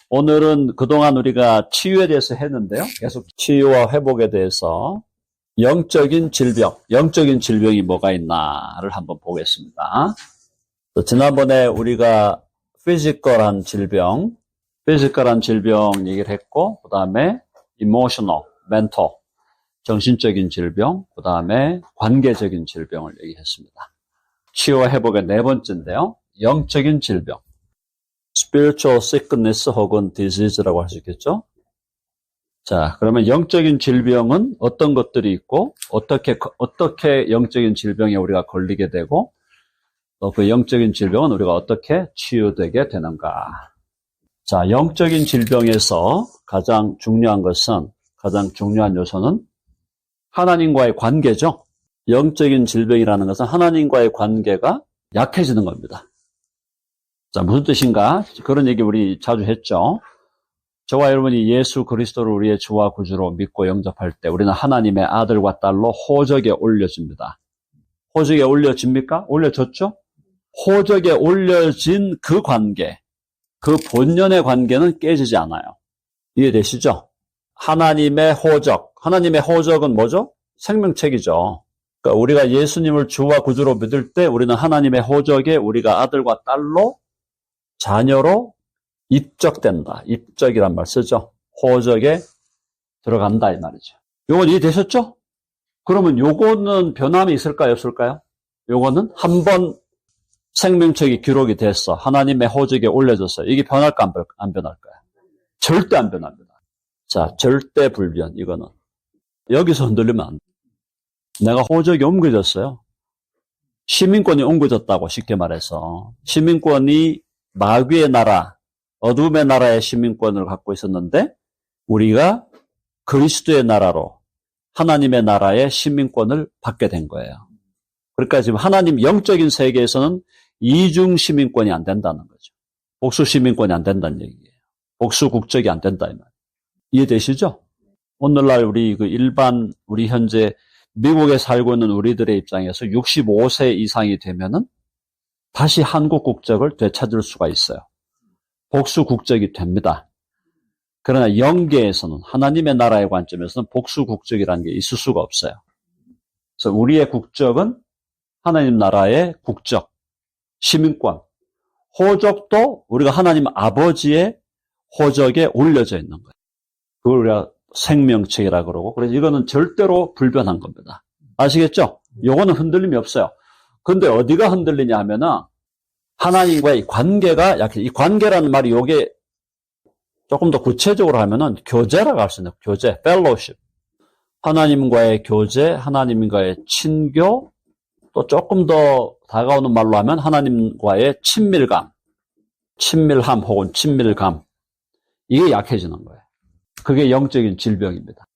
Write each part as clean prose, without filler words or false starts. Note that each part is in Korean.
오늘은 그동안 우리가 치유에 대해서 했는데요. 계속 치유와 회복에 대해서 영적인 질병이 뭐가 있나를 한번 보겠습니다. 지난번에 우리가 피지컬한 질병 얘기를 했고, 그 다음에 emotional, mental, 정신적인 질병, 그 다음에 관계적인 질병을 얘기했습니다. 치유와 회복의 네 번째인데요. 영적인 질병. spiritual sickness 혹은 disease라고 할 수 있겠죠. 자, 그러면 영적인 질병은 어떤 것들이 있고, 어떻게 영적인 질병에 우리가 걸리게 되고, 또 그 영적인 질병은 우리가 어떻게 치유되게 되는가. 자, 영적인 질병에서 가장 중요한 요소는 하나님과의 관계죠. 영적인 질병이라는 것은 하나님과의 관계가 약해지는 겁니다. 자, 무슨 뜻인가? 그런 얘기 우리 자주 했죠. 저와 여러분이 예수 그리스도를 우리의 주와 구주로 믿고 영접할 때 우리는 하나님의 아들과 딸로 호적에 올려집니다. 호적에 올려집니까? 올려졌죠? 호적에 올려진 그 관계, 그 본연의 관계는 깨지지 않아요. 이해되시죠? 하나님의 호적은 뭐죠? 생명책이죠. 그러니까 우리가 예수님을 주와 구주로 믿을 때 우리는 하나님의 호적에 우리가 아들과 딸로 자녀로 입적된다. 입적이란 말 쓰죠. 호적에 들어간다 이 말이죠. 요건 이해되셨죠? 그러면 요거는 변함이 있을까요? 없을까요? 요거는 한번 생명책이 기록이 됐어. 하나님의 호적에 올려졌어요. 이게 변할까 안 변할까요? 절대 안 변합니다. 자, 절대 불변 이거는. 여기서 흔들리면 안 돼. 내가 호적이 옮겨졌어요. 시민권이 옮겨졌다고 쉽게 말해서. 시민권이 마귀의 나라, 어둠의 나라의 시민권을 갖고 있었는데 우리가 그리스도의 나라로 하나님의 나라의 시민권을 받게 된 거예요. 그러니까 지금 하나님 영적인 세계에서는 이중 시민권이 안 된다는 거죠. 복수 시민권이 안 된다는 얘기예요. 복수 국적이 안 된다 이 말. 이해되시죠? 오늘날 우리 현재 미국에 살고 있는 우리들의 입장에서 65세 이상이 되면은 다시 한국 국적을 되찾을 수가 있어요. 복수 국적이 됩니다. 그러나 영계에서는 하나님의 나라의 관점에서는 복수 국적이라는 게 있을 수가 없어요. 그래서 우리의 국적은 하나님 나라의 국적, 시민권, 호적도 우리가 하나님 아버지의 호적에 올려져 있는 거예요. 그걸 우리가 생명책이라 그러고, 그래서 이거는 절대로 불변한 겁니다. 아시겠죠? 요거는 흔들림이 없어요. 근데 어디가 흔들리냐 하면은 하나님과의 관계가 약해. 이 관계라는 말이 요게 조금 더 구체적으로 하면은 교제라고 할 수 있는 교제, fellowship. 하나님과의 교제, 하나님과의 친교, 또 조금 더 다가오는 말로 하면 하나님과의 친밀함 혹은 친밀감. 이게 약해지는 거예요. 그게 영적인 질병입니다.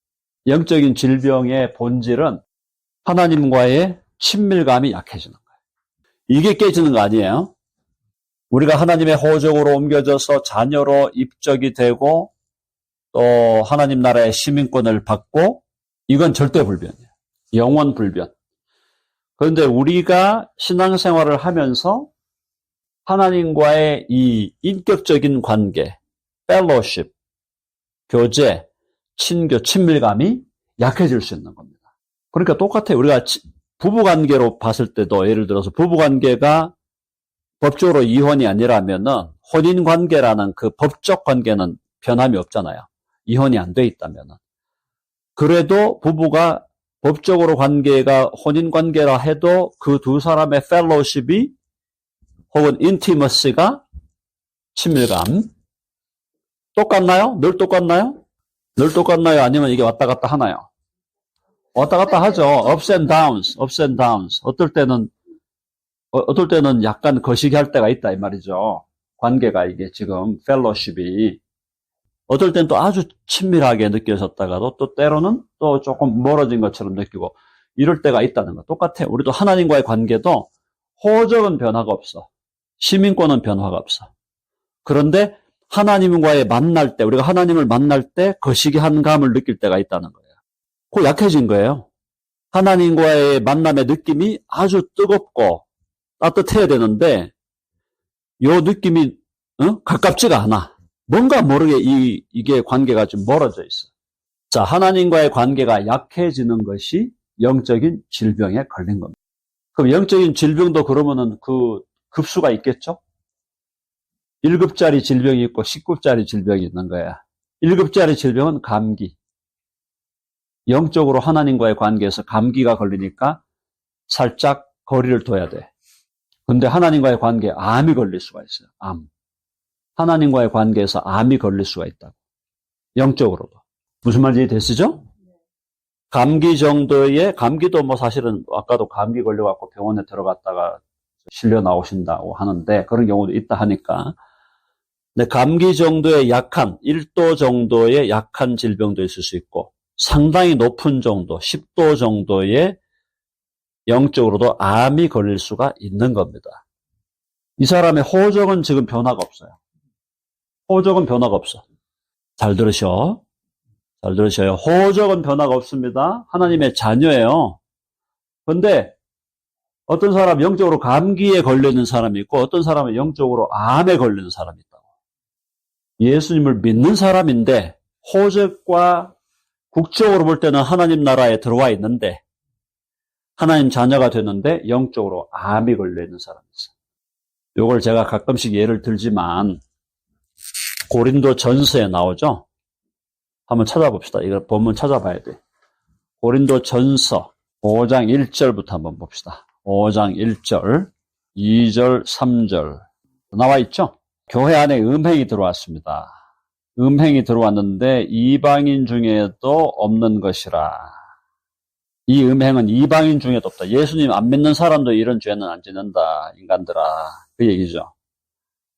영적인 질병의 본질은 하나님과의 친밀감이 약해지는 거예요. 이게 깨지는 거 아니에요? 우리가 하나님의 호적으로 옮겨져서 자녀로 입적이 되고 또 하나님 나라의 시민권을 받고 이건 절대 불변이에요. 영원 불변. 그런데 우리가 신앙생활을 하면서 하나님과의 이 인격적인 관계, 펠로십, 교제, 친교, 친밀감이 약해질 수 있는 겁니다. 그러니까 똑같아요. 우리가 부부관계로 봤을 때도 예를 들어서 부부관계가 법적으로 이혼이 아니라면은 혼인관계라는 그 법적 관계는 변함이 없잖아요. 이혼이 안 돼 있다면은. 그래도 부부가 법적으로 관계가 혼인관계라 해도 그 두 사람의 펠로십이 혹은 인티머시가 친밀감 똑같나요? 늘 똑같나요? 늘 똑같나요? 아니면 이게 왔다 갔다 하나요? 왔다 갔다 하죠. ups and downs. 어떨 때는 약간 거시기 할 때가 있다 이 말이죠. 관계가 이게 지금 펠로십이 어떨 땐 또 아주 친밀하게 느껴졌다가도 또 때로는 또 조금 멀어진 것처럼 느끼고 이럴 때가 있다는 거. 똑같아요. 우리도 하나님과의 관계도 호적은 변화가 없어. 시민권은 변화가 없어. 그런데 하나님과의 만날 때, 우리가 하나님을 만날 때 거시기한 감을 느낄 때가 있다는 거예요. 그거 약해진 거예요. 하나님과의 만남의 느낌이 아주 뜨겁고 따뜻해야 되는데 요 느낌이 가깝지가 않아. 뭔가 모르게 이게 관계가 좀 멀어져 있어. 자, 하나님과의 관계가 약해지는 것이 영적인 질병에 걸린 겁니다. 그럼 영적인 질병도 그러면은 그 급수가 있겠죠? 1급짜리 질병이 있고 10급짜리 질병이 있는 거야. 1급짜리 질병은 감기. 영적으로 하나님과의 관계에서 감기가 걸리니까 살짝 거리를 둬야 돼. 근데 하나님과의 관계에 암이 걸릴 수가 있어요. 암. 하나님과의 관계에서 암이 걸릴 수가 있다고. 영적으로도. 무슨 말인지 되시죠? 감기 정도의, 감기도 뭐 사실은 아까도 감기 걸려갖고 병원에 들어갔다가 실려 나오신다고 하는데 그런 경우도 있다 하니까. 근데 감기 정도의 약한, 1도 정도의 약한 질병도 있을 수 있고 상당히 높은 정도, 10도 정도의 영적으로도 암이 걸릴 수가 있는 겁니다. 이 사람의 호적은 지금 변화가 없어요. 호적은 변화가 없어. 잘 들으셔. 잘 들으셔요. 호적은 변화가 없습니다. 하나님의 자녀예요. 그런데 어떤 사람 영적으로 감기에 걸리는 사람이 있고 어떤 사람은 영적으로 암에 걸리는 사람이 있다고. 예수님을 믿는 사람인데 호적과 국적으로 볼 때는 하나님 나라에 들어와 있는데 하나님 자녀가 됐는데 영적으로 암이 걸려있는 사람이 있어요. 이걸 제가 가끔씩 예를 들지만 고린도 전서에 나오죠. 한번 찾아봅시다. 이거 본문 찾아봐야 돼. 고린도 전서 5장 1절부터 한번 봅시다. 5장 1절, 2절, 3절 나와 있죠. 교회 안에 음행이 들어왔습니다. 음행이 들어왔는데 이방인 중에도 없는 것이라. 이 음행은 이방인 중에도 없다. 예수님 안 믿는 사람도 이런 죄는 안 짓는다. 인간들아. 그 얘기죠.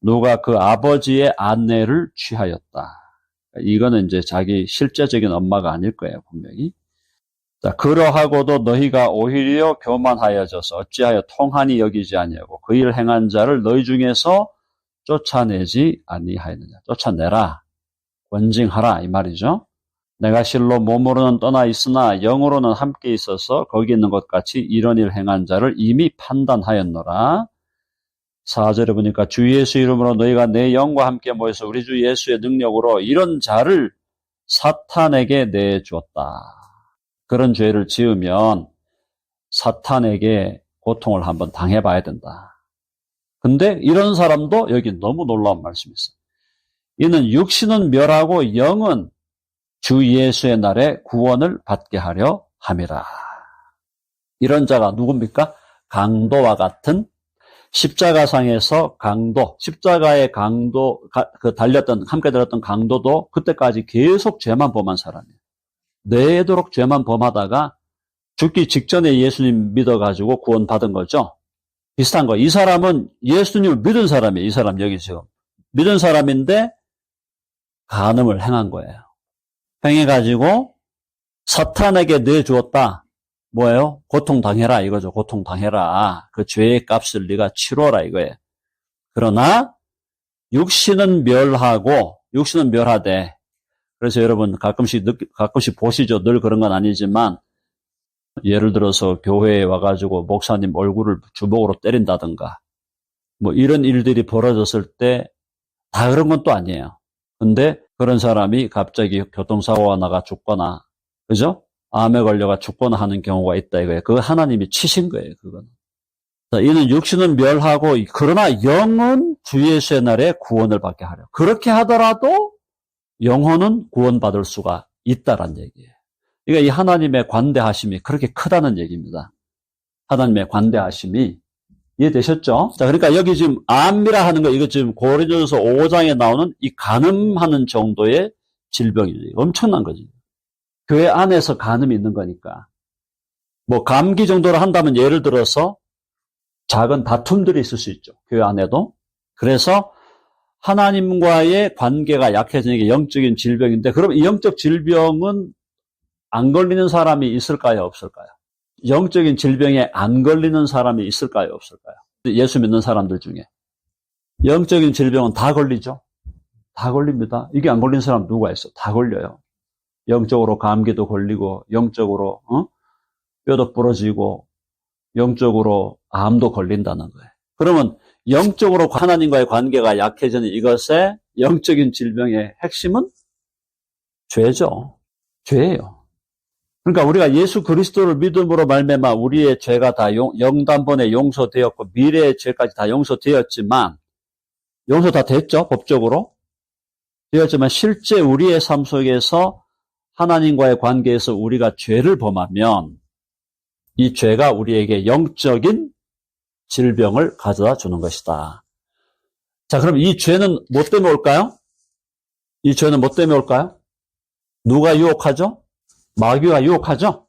누가 그 아버지의 아내를 취하였다. 이거는 이제 자기 실제적인 엄마가 아닐 거예요. 분명히. 자, 그러하고도 너희가 오히려 교만하여져서 어찌하여 통한이 여기지 아니하고 그 일 행한 자를 너희 중에서 쫓아내지 아니하였느냐. 쫓아내라. 권징하라. 이 말이죠. 내가 실로 몸으로는 떠나 있으나 영으로는 함께 있어서 거기 있는 것 같이 이런 일 행한 자를 이미 판단하였노라. 4절에 보니까 주 예수 이름으로 너희가 내 영과 함께 모여서 우리 주 예수의 능력으로 이런 자를 사탄에게 내주었다. 그런 죄를 지으면 사탄에게 고통을 한번 당해봐야 된다. 근데 이런 사람도 여기 너무 놀라운 말씀이 있어요. 이는 육신은 멸하고 영은 주 예수의 날에 구원을 받게 하려 함이라. 이런 자가 누굽니까? 강도와 같은 십자가상에서 강도, 십자가의 강도, 함께 달렸던 강도도 그때까지 계속 죄만 범한 사람이에요. 내도록 죄만 범하다가 죽기 직전에 예수님 믿어가지고 구원받은 거죠. 비슷한 거. 이 사람은 예수님을 믿은 사람이에요. 이 사람 여기 지금. 믿은 사람인데 간음을 행한 거예요. 행해가지고 사탄에게 내주었다. 뭐예요? 고통당해라 이거죠. 고통당해라. 그 죄의 값을 네가 치러라 이거예요. 그러나 육신은 멸하되 그래서 여러분 가끔씩 보시죠. 늘 그런 건 아니지만 예를 들어서 교회에 와가지고 목사님 얼굴을 주먹으로 때린다든가 뭐 이런 일들이 벌어졌을 때 다 그런 건 또 아니에요. 근데 그런 사람이 갑자기 교통사고가 나가 죽거나 그죠? 암에 걸려가 죽거나 하는 경우가 있다 이거예요. 그거 하나님이 치신 거예요. 그건. 이는 육신은 멸하고 그러나 영은 주 예수의 날에 구원을 받게 하려. 그렇게 하더라도 영혼은 구원받을 수가 있다란 얘기예요. 그러니까 이 하나님의 관대하심이 그렇게 크다는 얘기입니다. 하나님의 관대하심이 이해되셨죠? 자, 그러니까 여기 지금 암이라 하는 거 이거 지금 고린도전서 5장에 나오는 이 간음하는 정도의 질병이죠. 엄청난 거지. 교회 안에서 간음이 있는 거니까. 뭐 감기 정도로 한다면 예를 들어서 작은 다툼들이 있을 수 있죠. 교회 안에도. 그래서 하나님과의 관계가 약해지는 게 영적인 질병인데 그럼 이 영적 질병은 안 걸리는 사람이 있을까요? 없을까요? 영적인 질병에 안 걸리는 사람이 있을까요? 없을까요? 예수 믿는 사람들 중에. 영적인 질병은 다 걸리죠? 다 걸립니다. 이게 안 걸린 사람 누가 있어? 다 걸려요. 영적으로 감기도 걸리고 영적으로 뼈도 부러지고 영적으로 암도 걸린다는 거예요. 그러면 영적으로 하나님과의 관계가 약해지는 이것의 영적인 질병의 핵심은 죄죠. 죄예요. 그러니까 우리가 예수 그리스도를 믿음으로 말미암아 우리의 죄가 다 영단번에 용서되었고 미래의 죄까지 다 용서되었지만 용서 다 됐죠. 법적으로. 되었지만 실제 우리의 삶 속에서 하나님과의 관계에서 우리가 죄를 범하면 이 죄가 우리에게 영적인 질병을 가져다 주는 것이다. 자, 그럼 이 죄는 뭐 때문에 올까요? 이 죄는 뭐 때문에 올까요? 누가 유혹하죠? 마귀가 유혹하죠?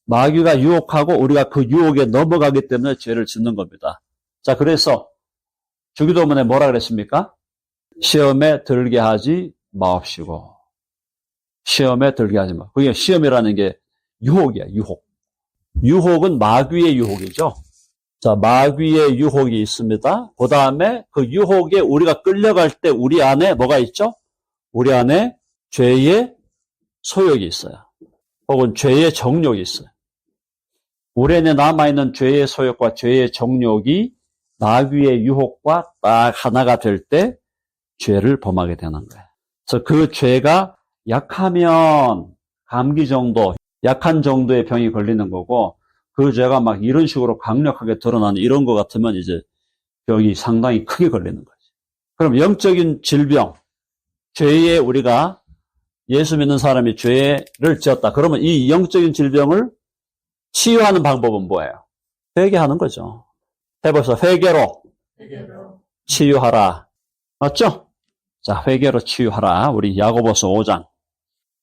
마귀가 유혹하고 우리가 그 유혹에 넘어가기 때문에 죄를 짓는 겁니다. 자, 그래서 주기도문에 뭐라 그랬습니까? 시험에 들게 하지 마옵시고. 시험에 들게 하지 마. 그게 시험이라는 게 유혹이야, 유혹. 유혹은 마귀의 유혹이죠. 자, 마귀의 유혹이 있습니다. 그 다음에 그 유혹에 우리가 끌려갈 때 우리 안에 뭐가 있죠? 우리 안에 죄의 소욕이 있어요. 혹은 죄의 정욕이 있어요. 우리 안에 남아있는 죄의 소욕과 죄의 정욕이 마귀의 유혹과 딱 하나가 될 때 죄를 범하게 되는 거예요. 그래서 그 죄가 약하면 감기 정도, 약한 정도의 병이 걸리는 거고 그 죄가 막 이런 식으로 강력하게 드러나는 이런 것 같으면 이제 병이 상당히 크게 걸리는 거지. 그럼 영적인 질병, 죄에 우리가 예수 믿는 사람이 죄를 지었다. 그러면 이 영적인 질병을 치유하는 방법은 뭐예요? 회개하는 거죠. 해보세요. 회개로 치유하라. 맞죠? 자, 회개로 치유하라. 우리 야고보서 5장.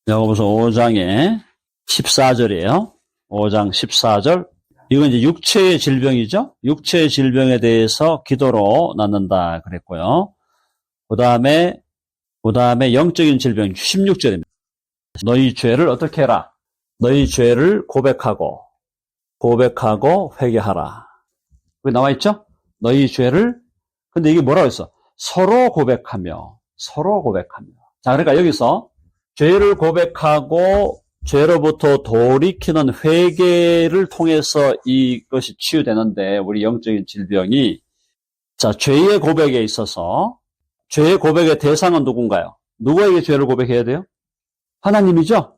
야고보서 5장에 14절이에요. 5장 14절. 이건 이제 육체의 질병이죠. 육체의 질병에 대해서 기도로 낫는다 그랬고요. 그 다음에 영적인 질병 16절입니다. 너희 죄를 어떻게 해라? 너희 죄를 고백하고 회개하라. 여기 나와 있죠? 너희 죄를. 근데 이게 뭐라고 했어? 서로 고백하며. 자, 그러니까 여기서 죄를 고백하고 죄로부터 돌이키는 회개를 통해서 이것이 치유되는데 우리 영적인 질병이 자, 죄의 고백에 있어서 죄의 고백의 대상은 누군가요? 누구에게 죄를 고백해야 돼요? 하나님이죠?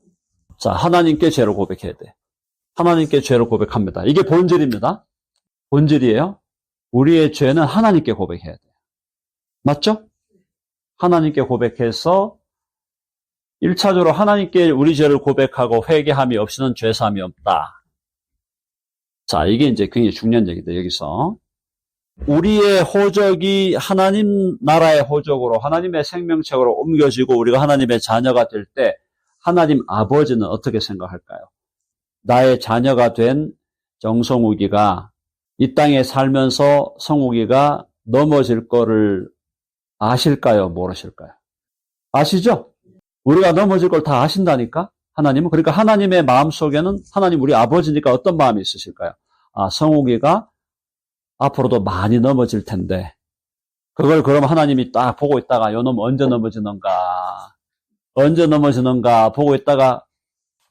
자, 하나님께 죄를 고백해야 돼. 하나님께 죄를 고백합니다. 이게 본질입니다. 본질이에요. 우리의 죄는 하나님께 고백해야 돼요. 맞죠? 하나님께 고백해서 1차적으로 하나님께 우리 죄를 고백하고 회개함이 없이는 죄사함이 없다. 자, 이게 이제 굉장히 중요한 얘기다, 여기서. 우리의 호적이 하나님 나라의 호적으로 하나님의 생명책으로 옮겨지고 우리가 하나님의 자녀가 될 때 하나님 아버지는 어떻게 생각할까요? 나의 자녀가 된 정성욱이가 이 땅에 살면서 성욱이가 넘어질 거를 아실까요? 모르실까요? 아시죠? 우리가 넘어질 걸 다 아신다니까? 하나님은. 그러니까 하나님의 마음속에는 하나님 우리 아버지니까 어떤 마음이 있으실까요? 아, 성욱이가 앞으로도 많이 넘어질 텐데 그걸 그럼 하나님이 딱 보고 있다가 요 놈 언제 넘어지는가 보고 있다가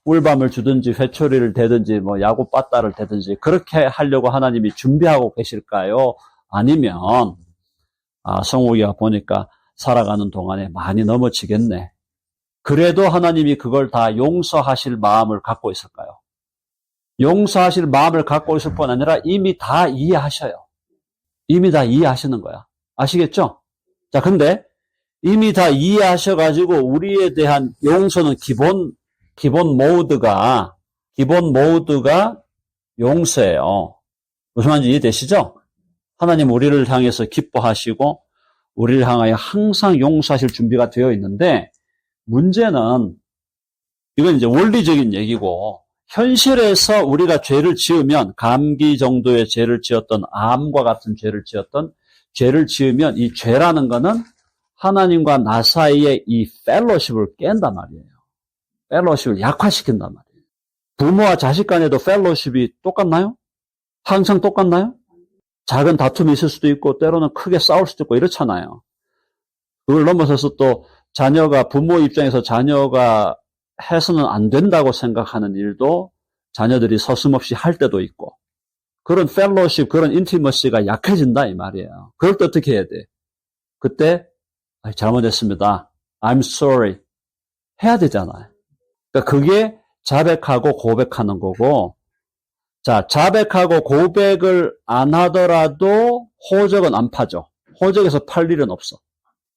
꿀밤을 주든지 회초리를 대든지 뭐 야구 빠따를 대든지 그렇게 하려고 하나님이 준비하고 계실까요? 아니면 성욱이가 보니까 살아가는 동안에 많이 넘어지겠네. 그래도 하나님이 그걸 다 용서하실 마음을 갖고 있을까요? 용서하실 마음을 갖고 있을 뿐 아니라 이미 다 이해하셔요. 이미 다 이해하시는 거야. 아시겠죠? 자, 근데 이미 다 이해하셔가지고 우리에 대한 용서는 기본 모드가 용서예요. 무슨 말인지 이해되시죠? 하나님 우리를 향해서 기뻐하시고 우리를 향하여 항상 용서하실 준비가 되어 있는데 문제는 이건 이제 원리적인 얘기고 현실에서 우리가 죄를 지으면 감기 정도의 죄를 지었던 암과 같은 죄를 지으면 이 죄라는 거는 하나님과 나 사이의 이 펠로십을 깬단 말이에요. 펠로십을 약화시킨단 말이에요. 부모와 자식 간에도 펠로십이 똑같나요? 항상 똑같나요? 작은 다툼이 있을 수도 있고 때로는 크게 싸울 수도 있고 이렇잖아요. 그걸 넘어서서 또 부모 입장에서 자녀가 해서는 안 된다고 생각하는 일도 자녀들이 서슴없이 할 때도 있고 그런 펠로십, 그런 인티머시가 약해진다 이 말이에요. 그럴 때 어떻게 해야 돼? 그때 잘못했습니다. I'm sorry. 해야 되잖아요. 그러니까 그게 자백하고 고백하는 거고, 자, 자백하고 고백을 안 하더라도 호적은 안 파죠. 호적에서 팔 일은 없어.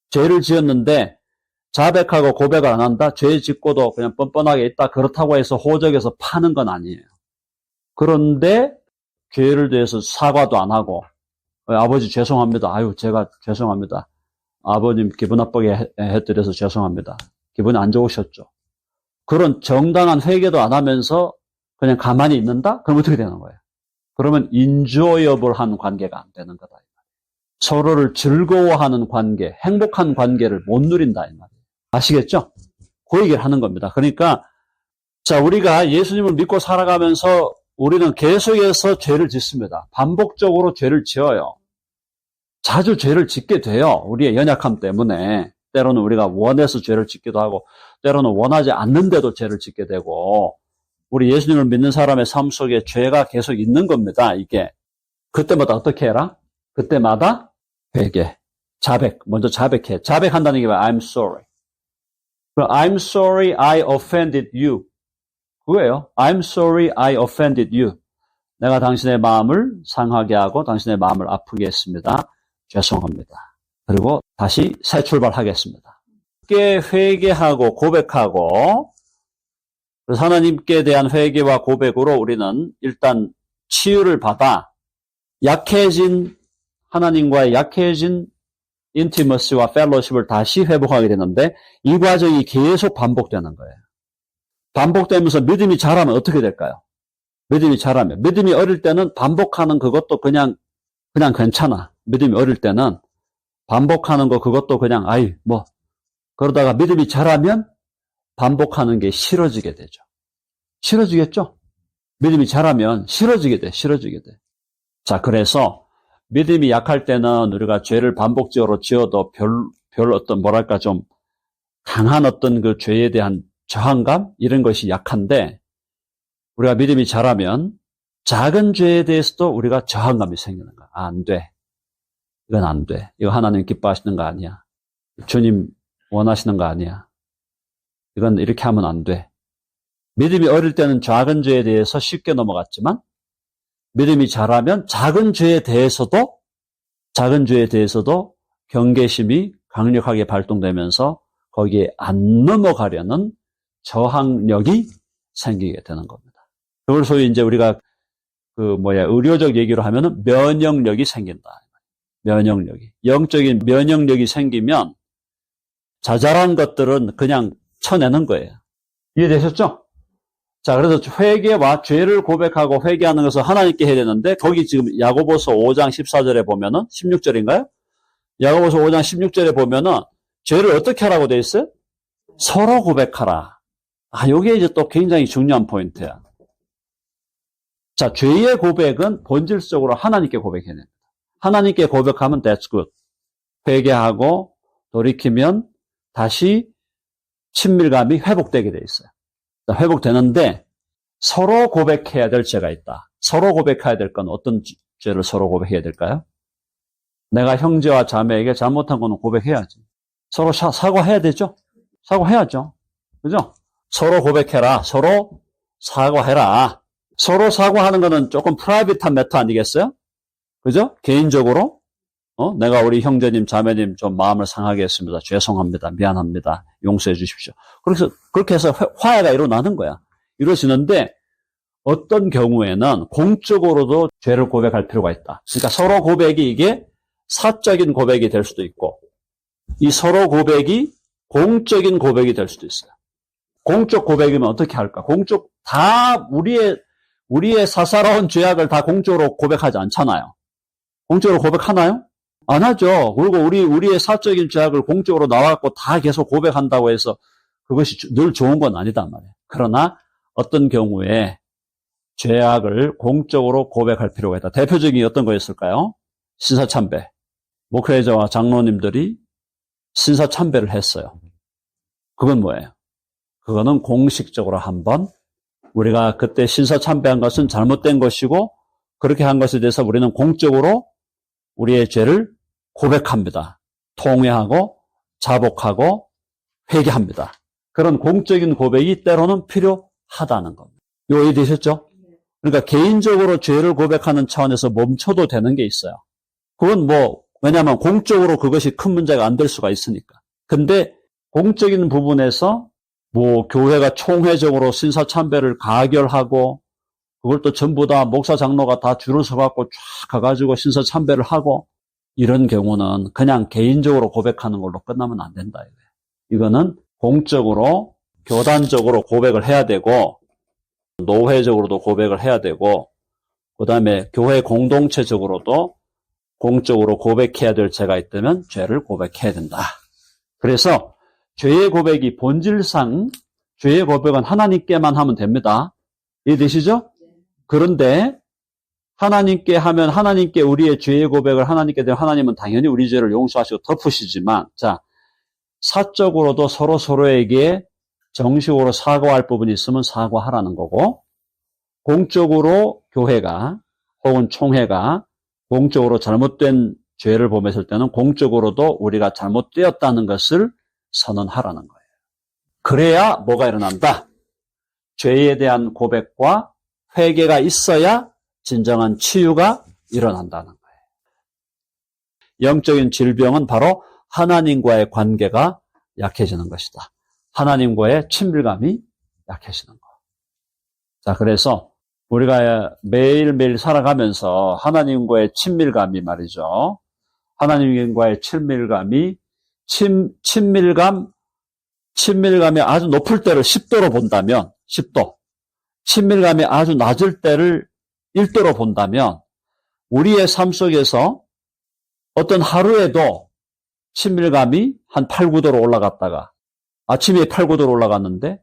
죄를 지었는데 자백하고 고백을 안 한다? 죄 짓고도 그냥 뻔뻔하게 있다. 그렇다고 해서 호적에서 파는 건 아니에요. 그런데 죄를 대해서 사과도 안 하고, 아버지 죄송합니다. 아유, 제가 죄송합니다. 아버님 기분 나쁘게 해드려서 죄송합니다. 기분이 안 좋으셨죠. 그런 정당한 회개도 안 하면서 그냥 가만히 있는다? 그럼 어떻게 되는 거예요? 그러면 enjoyable한 관계가 안 되는 거다. 서로를 즐거워하는 관계, 행복한 관계를 못 누린다 이 말이에요. 아시겠죠? 그 얘기를 하는 겁니다. 그러니까 자, 우리가 예수님을 믿고 살아가면서 우리는 계속해서 죄를 짓습니다. 반복적으로 죄를 지어요. 자주 죄를 짓게 돼요. 우리의 연약함 때문에. 때로는 우리가 원해서 죄를 짓기도 하고, 때로는 원하지 않는데도 죄를 짓게 되고, 우리 예수님을 믿는 사람의 삶 속에 죄가 계속 있는 겁니다. 이게. 그때마다 어떻게 해라? 그때마다 회개, 자백, 먼저 자백해. 자백한다는 게 I'm sorry. I'm sorry I offended you. 그거예요. I'm sorry I offended you. 내가 당신의 마음을 상하게 하고 당신의 마음을 아프게 했습니다. 죄송합니다. 그리고 다시 새 출발하겠습니다. 함께 회개하고 고백하고, 그래서 하나님께 대한 회개와 고백으로 우리는 일단 치유를 받아 약해진 하나님과의 약해진 인티머시와 펠로십을 다시 회복하게 되는데 이 과정이 계속 반복되는 거예요. 반복되면서 믿음이 자라면 어떻게 될까요? 믿음이 자라면. 믿음이 어릴 때는 반복하는 그것도 그냥 괜찮아. 믿음이 어릴 때는 반복하는 거 그것도 그냥 그러다가 믿음이 자라면 반복하는 게 싫어지게 되죠. 싫어지겠죠? 믿음이 자라면 싫어지게 돼. 자, 그래서 믿음이 약할 때는 우리가 죄를 반복적으로 지어도 별 어떤 좀 강한 어떤 그 죄에 대한 저항감 이런 것이 약한데, 우리가 믿음이 자라면 작은 죄에 대해서도 우리가 저항감이 생기는 거야. 안 돼. 이건 안 돼. 이거 하나님 기뻐하시는 거 아니야. 주님 원하시는 거 아니야. 이건 이렇게 하면 안 돼. 믿음이 어릴 때는 작은 죄에 대해서 쉽게 넘어갔지만 믿음이 자라면 작은 죄에 대해서도 경계심이 강력하게 발동되면서 거기에 안 넘어가려는 저항력이 생기게 되는 겁니다. 그걸 소위 이제 우리가 의료적 얘기로 하면은 면역력이 생긴다. 면역력이. 영적인 면역력이 생기면 자잘한 것들은 그냥 쳐내는 거예요. 이해되셨죠? 자, 그래서 회개와 죄를 고백하고 회개하는 것을 하나님께 해야 되는데, 거기 지금 야고보서 5장 14절에 보면은, 16절인가요? 야고보서 5장 16절에 보면은, 죄를 어떻게 하라고 돼 있어요? 서로 고백하라. 요게 이제 또 굉장히 중요한 포인트야. 자, 죄의 고백은 본질적으로 하나님께 고백해야 됩니다. 하나님께 고백하면 that's good. 회개하고 돌이키면 다시 친밀감이 회복되게 돼 있어요. 자, 회복되는데 서로 고백해야 될 죄가 있다. 서로 고백해야 될 건 어떤 죄를 서로 고백해야 될까요? 내가 형제와 자매에게 잘못한 거는 고백해야지. 서로 사과해야 되죠? 사과해야죠. 그죠? 서로 고백해라. 서로 사과해라. 서로 사과하는 거는 조금 프라이빗한 매터 아니겠어요? 그죠? 개인적으로 내가 우리 형제님, 자매님 좀 마음을 상하게 했습니다. 죄송합니다. 미안합니다. 용서해 주십시오. 그렇게 해서 화해가 일어나는 거야. 이루어지는데 어떤 경우에는 공적으로도 죄를 고백할 필요가 있다. 그러니까 서로 고백이 이게 사적인 고백이 될 수도 있고, 이 서로 고백이 공적인 고백이 될 수도 있어요. 공적 고백이면 어떻게 할까? 다 우리의 사사로운 죄악을 다 공적으로 고백하지 않잖아요. 공적으로 고백하나요? 안 하죠. 그리고 우리의 사적인 죄악을 공적으로 나와갖고 다 계속 고백한다고 해서 그것이 늘 좋은 건 아니다 말이에요. 그러나 어떤 경우에 죄악을 공적으로 고백할 필요가 있다. 대표적인 어떤 거였을까요? 신사참배. 목회자와 장로님들이 신사참배를 했어요. 그건 뭐예요? 그거는 공식적으로 한번 우리가 그때 신사참배한 것은 잘못된 것이고 그렇게 한 것에 대해서 우리는 공적으로 우리의 죄를 고백합니다. 통회하고 자복하고 회개합니다. 그런 공적인 고백이 때로는 필요하다는 겁니다. 이해되셨죠? 그러니까 개인적으로 죄를 고백하는 차원에서 멈춰도 되는 게 있어요. 그건 왜냐하면 공적으로 그것이 큰 문제가 안 될 수가 있으니까. 근데 공적인 부분에서 교회가 총회적으로 신사참배를 가결하고 그걸 또 전부 다 목사 장로가 다 줄을 서갖고 쫙 가가지고 신사참배를 하고 이런 경우는 그냥 개인적으로 고백하는 걸로 끝나면 안 된다. 이거는 공적으로 교단적으로 고백을 해야 되고 노회적으로도 고백을 해야 되고 그다음에 교회 공동체적으로도 공적으로 고백해야 될 죄가 있다면 죄를 고백해야 된다. 그래서 죄의 고백이 본질상 죄의 고백은 하나님께만 하면 됩니다. 이해되시죠? 그런데 하나님께 하면 하나님께 우리의 죄의 고백을 하나님께 되면 하나님은 당연히 우리 죄를 용서하시고 덮으시지만 사적으로도 서로에게 정식으로 사과할 부분이 있으면 사과하라는 거고 공적으로 교회가 혹은 총회가 공적으로 잘못된 죄를 범했을 때는 공적으로도 우리가 잘못되었다는 것을 선언하라는 거예요. 그래야 뭐가 일어난다? 죄에 대한 고백과 회개가 있어야 진정한 치유가 일어난다는 거예요. 영적인 질병은 바로 하나님과의 관계가 약해지는 것이다. 하나님과의 친밀감이 약해지는 것. 자, 그래서 우리가 매일매일 살아가면서 하나님과의 친밀감이 말이죠. 하나님과의 친밀감이 친밀감이 아주 높을 때를 10도로 본다면 10도. 친밀감이 아주 낮을 때를 1도로 본다면 우리의 삶 속에서 어떤 하루에도 친밀감이 한 8, 9도로 올라갔다가 아침에 8, 9도로 올라갔는데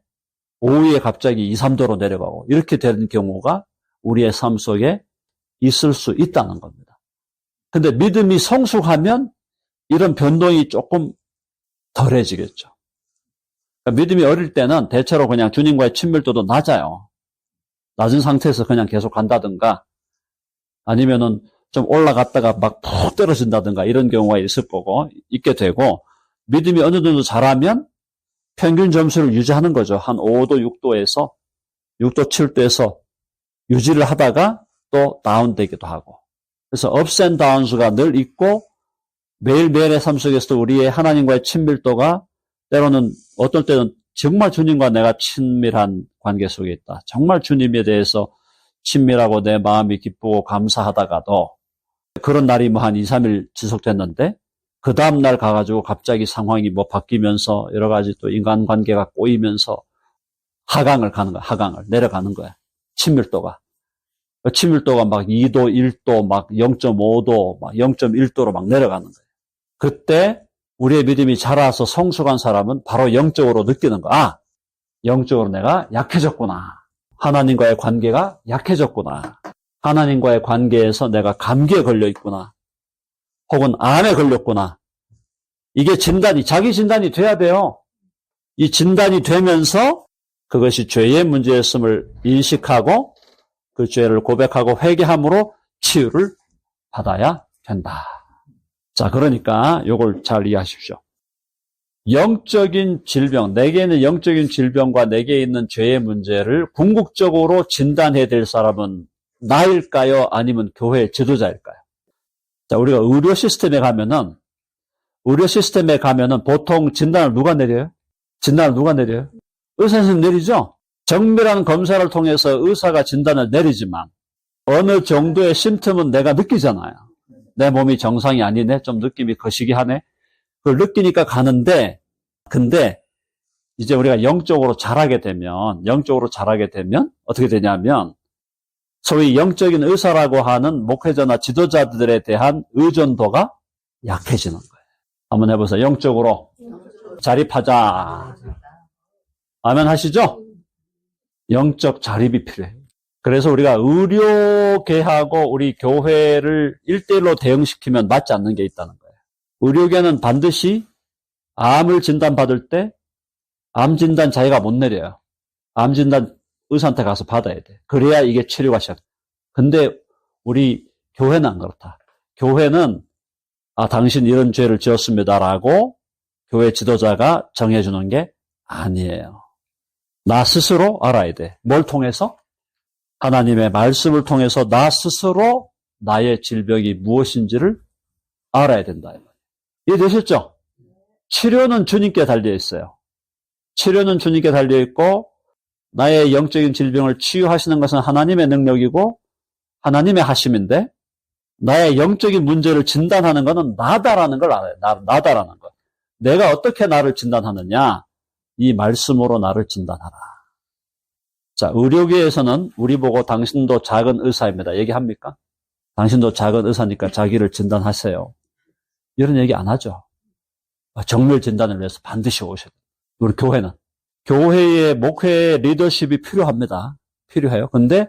오후에 갑자기 2, 3도로 내려가고 이렇게 되는 경우가 우리의 삶 속에 있을 수 있다는 겁니다. 근데 믿음이 성숙하면 이런 변동이 조금 덜해지겠죠. 그러니까 믿음이 어릴 때는 대체로 그냥 주님과의 친밀도도 낮아요. 낮은 상태에서 그냥 계속 간다든가 아니면은 좀 올라갔다가 막 푹 떨어진다든가 이런 경우가 있을 거고 있게 되고 믿음이 어느 정도 자라면 평균 점수를 유지하는 거죠. 한 5도, 6도에서 6도, 7도에서 유지를 하다가 또 다운되기도 하고 그래서 업스 앤 다운스가 늘 있고 매일매일의 삶 속에서도 우리의 하나님과의 친밀도가 때로는 어떨 때는 정말 주님과 내가 친밀한 관계 속에 있다. 정말 주님에 대해서 친밀하고 내 마음이 기쁘고 감사하다가도 그런 날이 한 2, 3일 지속됐는데 그 다음날 가가지고 갑자기 상황이 바뀌면서 여러 가지 또 인간관계가 꼬이면서 하강을 가는 거야. 하강을 내려가는 거야. 친밀도가. 친밀도가 막 2도, 1도, 막 0.5도, 막 0.1도로 막 내려가는 거예요. 그때 우리의 믿음이 자라서 성숙한 사람은 바로 영적으로 느끼는 거야. 영적으로 내가 약해졌구나. 하나님과의 관계가 약해졌구나. 하나님과의 관계에서 내가 감기에 걸려 있구나. 혹은 암에 걸렸구나. 이게 자기 진단이 돼야 돼요. 이 진단이 되면서 그것이 죄의 문제였음을 인식하고 그 죄를 고백하고 회개함으로 치유를 받아야 된다. 자, 그러니까 요걸 잘 이해하십시오. 영적인 질병, 내게 있는 영적인 질병과 내게 있는 죄의 문제를 궁극적으로 진단해야 될 사람은 나일까요? 아니면 교회 지도자일까요? 자, 우리가 의료 시스템에 가면은 보통 진단을 누가 내려요? 의사 선생님 내리죠? 정밀한 검사를 통해서 의사가 진단을 내리지만 어느 정도의 심틈은 내가 느끼잖아요. 내 몸이 정상이 아니네? 좀 느낌이 거시기하네? 그걸 느끼니까 가는데, 근데 이제 우리가 영적으로 자라게 되면 어떻게 되냐면 소위 영적인 의사라고 하는 목회자나 지도자들에 대한 의존도가 약해지는 거예요. 한번 해보세요. 영적으로 자립하자. 아멘 하시죠? 영적 자립이 필요해요. 그래서 우리가 의료계하고 우리 교회를 1대1로 대응시키면 맞지 않는 게 있다는 거예요. 의료계는 반드시 암을 진단받을 때 암 진단 자기가 못 내려요. 암 진단 의사한테 가서 받아야 돼. 그래야 이게 치료가 시작돼. 근데 우리 교회는 안 그렇다. 교회는 당신 이런 죄를 지었습니다라고 교회 지도자가 정해주는 게 아니에요. 나 스스로 알아야 돼. 뭘 통해서? 하나님의 말씀을 통해서 나 스스로 나의 질병이 무엇인지를 알아야 된다. 이해되셨죠? 치료는 주님께 달려 있어요. 치료는 주님께 달려 있고 나의 영적인 질병을 치유하시는 것은 하나님의 능력이고 하나님의 하심인데 나의 영적인 문제를 진단하는 것은 나다라는 걸 알아요. 나다라는 것. 내가 어떻게 나를 진단하느냐? 이 말씀으로 나를 진단하라. 자, 의료계에서는 우리 보고 당신도 작은 의사입니다. 얘기합니까? 당신도 작은 의사니까 자기를 진단하세요. 이런 얘기 안 하죠. 정밀 진단을 위해서 반드시 오셔야 돼요. 우리 교회는. 교회의 목회 리더십이 필요합니다. 필요해요. 근데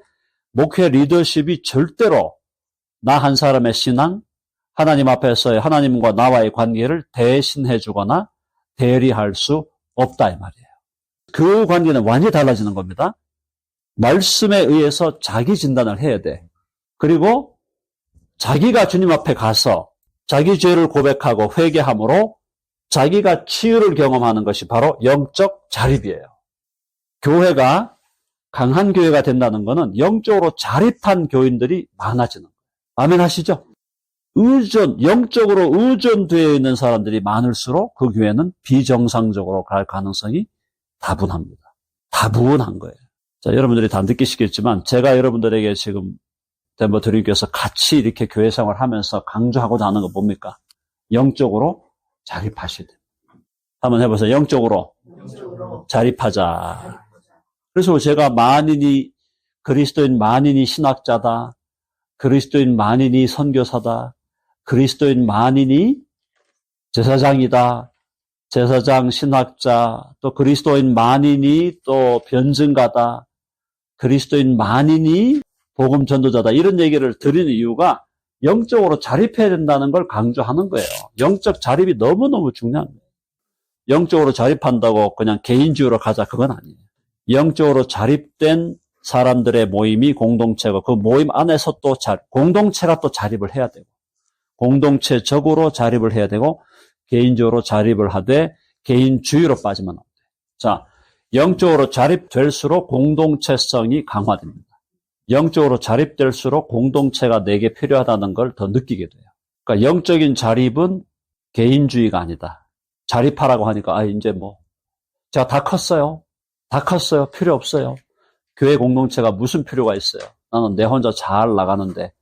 목회 리더십이 절대로 나 한 사람의 신앙, 하나님 앞에서의 하나님과 나와의 관계를 대신해 주거나 대리할 수 없다 이 말이에요. 그 관계는 완전히 달라지는 겁니다. 말씀에 의해서 자기 진단을 해야 돼. 그리고 자기가 주님 앞에 가서 자기 죄를 고백하고 회개함으로 자기가 치유를 경험하는 것이 바로 영적 자립이에요. 교회가 강한 교회가 된다는 것은 영적으로 자립한 교인들이 많아지는 거예요. 아멘 하시죠? 영적으로 의존되어 있는 사람들이 많을수록 그 교회는 비정상적으로 갈 가능성이 다분합니다. 다분한 거예요. 자, 여러분들이 다 느끼시겠지만 제가 여러분들에게 지금 덴버 드림교회에서 같이 이렇게 교회 생활을 하면서 강조하고자 하는 거 뭡니까? 영적으로 자립하셔야 돼요. 한번 해보세요. 영적으로 자립하자. 그래서 제가 그리스도인 만인이 신학자다. 그리스도인 만인이 선교사다. 그리스도인 만인이 제사장이다. 제사장, 신학자, 또 그리스도인 만인이 또 변증가다. 그리스도인 만인이 복음 전도자다. 이런 얘기를 드리는 이유가 영적으로 자립해야 된다는 걸 강조하는 거예요. 영적 자립이 너무너무 중요한 거예요. 영적으로 자립한다고 그냥 개인주의로 가자. 그건 아니에요. 영적으로 자립된 사람들의 모임이 공동체고 그 모임 안에서 또 공동체가 또 자립을 해야 되고 공동체적으로 자립을 해야 되고 개인적으로 자립을 하되 개인주의로 빠지면 안 돼요. 자, 영적으로 자립될수록 공동체성이 강화됩니다. 영적으로 자립될수록 공동체가 내게 필요하다는 걸 더 느끼게 돼요. 그러니까 영적인 자립은 개인주의가 아니다. 자립하라고 하니까 이제 제가 다 컸어요. 필요 없어요. 교회 공동체가 무슨 필요가 있어요. 나는 내 혼자 잘 나가는데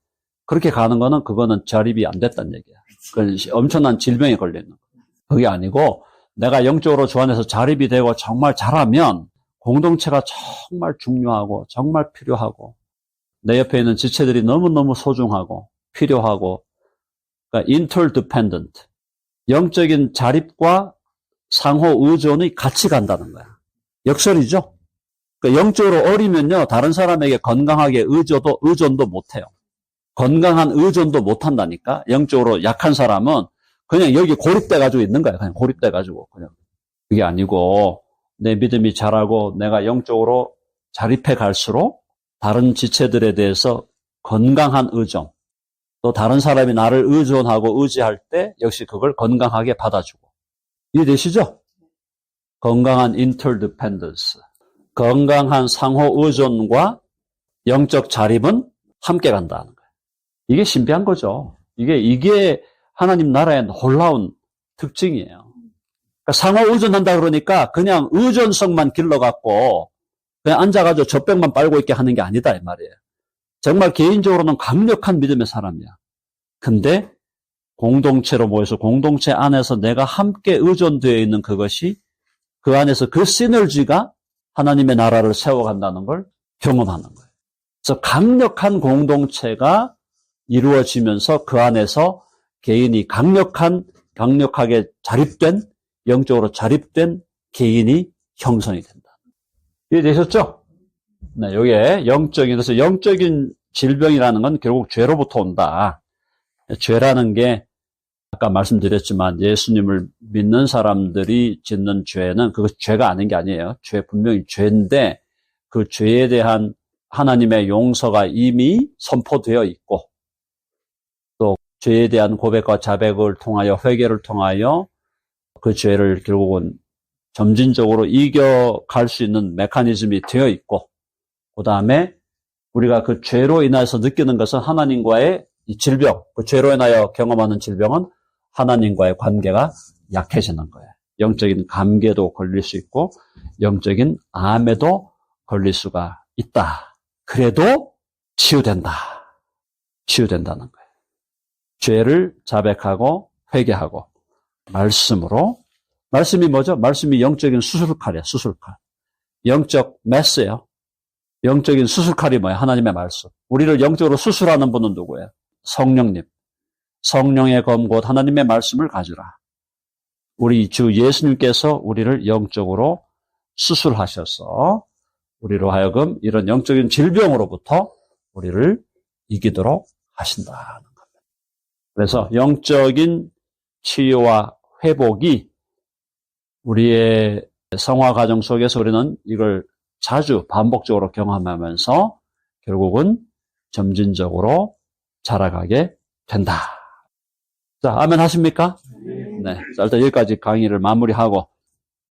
그렇게 가는 거는 그거는 자립이 안 됐다는 얘기야. 그건 엄청난 질병에 걸려 있는 거예요. 그게 아니고 내가 영적으로 주 안에서 자립이 되고 정말 잘하면 공동체가 정말 중요하고 정말 필요하고 내 옆에 있는 지체들이 너무너무 소중하고 필요하고 그러니까 interdependent 영적인 자립과 상호 의존이 같이 간다는 거야. 역설이죠. 그러니까 영적으로 어리면요 다른 사람에게 건강하게 의존도 못해요. 건강한 의존도 못한다니까. 영적으로 약한 사람은 그냥 여기 고립돼가지고 있는 거야. 그냥 고립돼가지고 그냥 그게 아니고 내 믿음이 자라고 내가 영적으로 자립해 갈수록 다른 지체들에 대해서 건강한 의존, 또 다른 사람이 나를 의존하고 의지할 때 역시 그걸 건강하게 받아주고. 이해되시죠? 건강한 interdependence, 건강한 상호 의존과 영적 자립은 함께 간다는 거예요. 이게 신비한 거죠. 이게 하나님 나라의 놀라운 특징이에요. 그러니까 상호 의존한다 그러니까 그냥 의존성만 길러갖고 그냥 앉아가지고 젖병만 빨고 있게 하는 게 아니다 이 말이에요. 정말 개인적으로는 강력한 믿음의 사람이야. 근데 공동체로 모여서 공동체 안에서 내가 함께 의존되어 있는 그것이 그 안에서 그 시너지가 하나님의 나라를 세워간다는 걸 경험하는 거예요. 그래서 강력한 공동체가 이루어지면서 그 안에서 개인이 강력하게 자립된, 영적으로 자립된 개인이 형성이 된다. 이해되셨죠? 네, 이게 그래서 영적인 질병이라는 건 결국 죄로부터 온다. 죄라는 게 아까 말씀드렸지만 예수님을 믿는 사람들이 짓는 죄는 그것 죄가 아닌 게 아니에요. 분명히 죄인데 그 죄에 대한 하나님의 용서가 이미 선포되어 있고 또 죄에 대한 고백과 자백을 통하여 회개를 통하여 그 죄를 결국은 점진적으로 이겨갈 수 있는 메커니즘이 되어 있고 그 다음에 우리가 그 죄로 인해서 느끼는 것은 하나님과의 이 질병, 그 죄로 인하여 경험하는 질병은 하나님과의 관계가 약해지는 거예요. 영적인 감개도 걸릴 수 있고 영적인 암에도 걸릴 수가 있다. 그래도 치유된다. 치유된다는 거예요. 죄를 자백하고 회개하고 말씀으로. 말씀이 뭐죠? 말씀이 영적인 수술칼이에요. 수술칼. 영적 메스예요. 영적인 수술칼이 뭐예요? 하나님의 말씀. 우리를 영적으로 수술하는 분은 누구예요? 성령님. 성령의 검 곧 하나님의 말씀을 가지라. 우리 주 예수님께서 우리를 영적으로 수술하셔서 우리로 하여금 이런 영적인 질병으로부터 우리를 이기도록 하신다는 겁니다. 그래서 영적인 치유와 회복이 우리의 성화 과정 속에서 우리는 이걸 자주 반복적으로 경험하면서 결국은 점진적으로 자라가게 된다. 자, 아멘 하십니까? 네. 자, 일단 여기까지 강의를 마무리하고